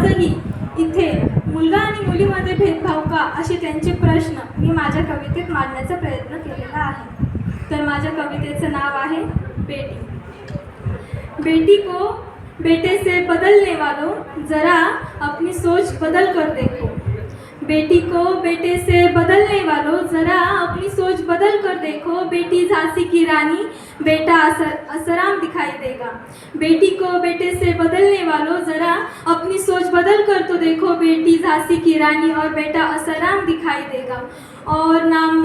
आजही इथे मुलगा आणि मुलीमध्ये भेदभाव का, असे त्यांचे प्रश्न मी माझ्या कवितेत मांडण्याचा प्रयत्न केलेला आहे. तर माझ्या कवितेचं नाव आहे बेटी. बेटी को बेटे से बदलने वालों, जरा अपनी सोच बदल कर देखो. बेटी को बेटे से बदलने वालों, जरा अपनी सोच बदल कर देखो. बेटी झांसी की रानी, बेटा असराम दिखाई देगा. बेटी को बेटे से बदलने वालों, जरा अपनी सोच बदल कर तो देखो. बेटी झांसी की रानी और बेटा असराम दिखाई देगा. और नाम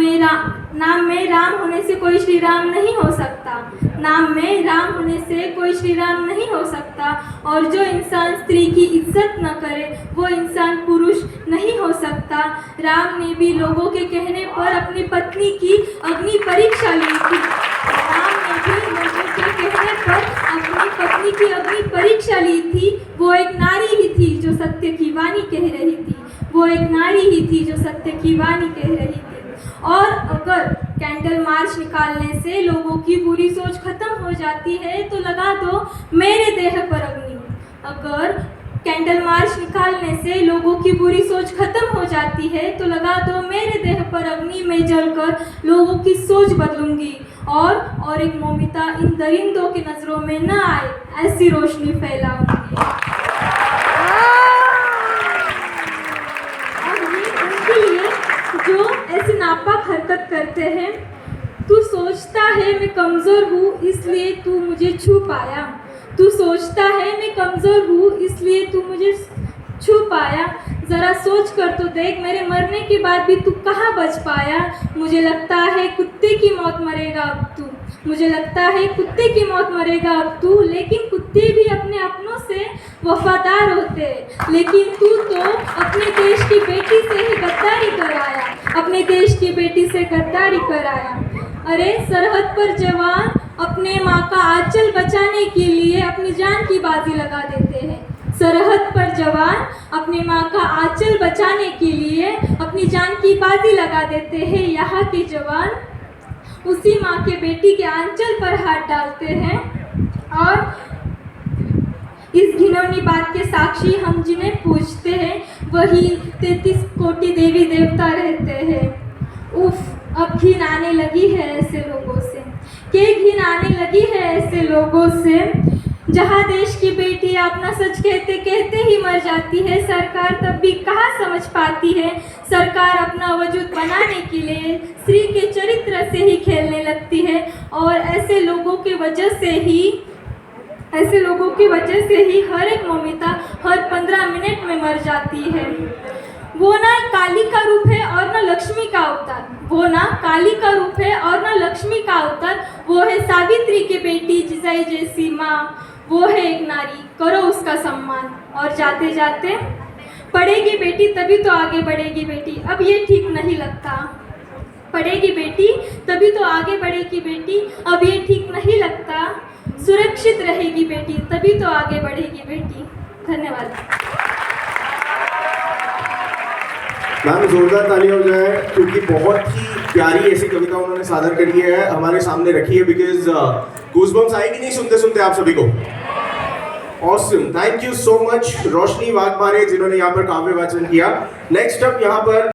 में राम होने से कोई श्री राम नहीं हो सकता. नाम में राम होने से कोई श्री राम नहीं हो सकता. और जो इंसान स्त्री की इज्जत न करे वो इंसान पुरुष नहीं हो सकता. राम ने भी लोगों के कहने पर अपनी पत्नी की अग्नि परीक्षा ली थी. राम ने भी लोगों के कहने पर अपनी पत्नी की अग्नि परीक्षा ली थी. वो एक नारी ही थी जो सत्य की वाणी कह रही थी. वो एक नारी ही थी जो सत्य की वाणी कह रही थी. और अगर कैंडल मार्च निकालने से लोगों की बुरी सोच खत्म हो जाती है तो लगा दो मेरे देह पर अग्नि. अगर कैंडल मार्च निकालने से लोगों की बुरी सोच खत्म हो जाती है तो लगा दो मेरे देह पर अग्नि. में जलकर लोगों की सोच बदलूंगी और एक मौमिता इन दरिंदों की नजरों में न आए ऐसी रोशनी फैलाऊंगी. जो ऐसी नापाक हरकत करते हैं. तू सोचता है मैं कमज़ोर हूँ इसलिए तू मुझे छू पाया. तू सोचता है मैं कमज़ोर हूँ इसलिए तू मुझे छू पाया. ज़रा सोच कर तो देख मेरे मरने के बाद भी तू कहाँ बच पाया. मुझे लगता है कुत्ते की मौत मरेगा अब तू. मुझे लगता है कुत्ते की मौत मरेगा अब तू. लेकिन कुत्ते भी अपने अपनों से वफादार होते हैं. लेकिन तू तो अपने देश की बेटी से ही गद्दारी कर आया. अपने देश की बेटी से गद्दारी कर आया. अरे सरहद पर जवान अपने माँ का आंचल बचाने के लिए अपनी जान की बाजी लगा देते हैं. सरहद पर जवान अपने माँ का आंचल बचाने के लिए अपनी जान की बाजी लगा देते हैं. यहाँ के जवान उसी माँ के बेटी के आंचल पर हाथ डालते हैं. और इस घिनौनी बात के साक्षी हम जिन्हें पूजते हैं वही 33 कोटि देवी देवता रहते हैं. उफ, अब घिन आने लगी है ऐसे लोगों से. के घिन आने लगी है ऐसे लोगों से जहाँ देश की बेटी अपना सच कहते कहते ही मर जाती है. सरकार तब भी कहाँ समझ पाती है. सरकार अपना वजूद बनाने के लिए स्त्री के चरित्र से ही खेलने लगती है. और ऐसे लोगों की वजह से ही हर एक मौमिता हर 15 मिनट में मर जाती है. वो ना काली का रूप है और ना लक्ष्मी का अवतार. वो ना काली का रूप है और ना लक्ष्मी का अवतार. वो है सावित्री की बेटी जिजाई जैसी माँ. वो है एक नारी, करो उसका सम्मान. और जाते जाते पढ़ेगी बेटी तभी तो आगे बढ़ेगी बेटी. अब ये ठीक नहीं लगता. पढ़ेगी बेटी तभी तो आगे बढ़ेगी बेटी. अब ये ठीक नहीं लगता. सुरक्षित रहेगी बेटी तभी तो आगे बढ़ेगी बेटी. धन्यवाद. मैम जोरदार ताली हो जाए क्योंकि बहुत ही प्यारी ऐसी कविता उन्होंने सादर करी है, हमारे सामने रखी है. बिकॉज गूज़बम्स आएगी नहीं सुनते सुनते आप सभी को. Awesome, thank you so much Roshni Waghmare जिन्होंने यहाँ पर काव्य वाचन किया. नेक्स्ट अप यहाँ पर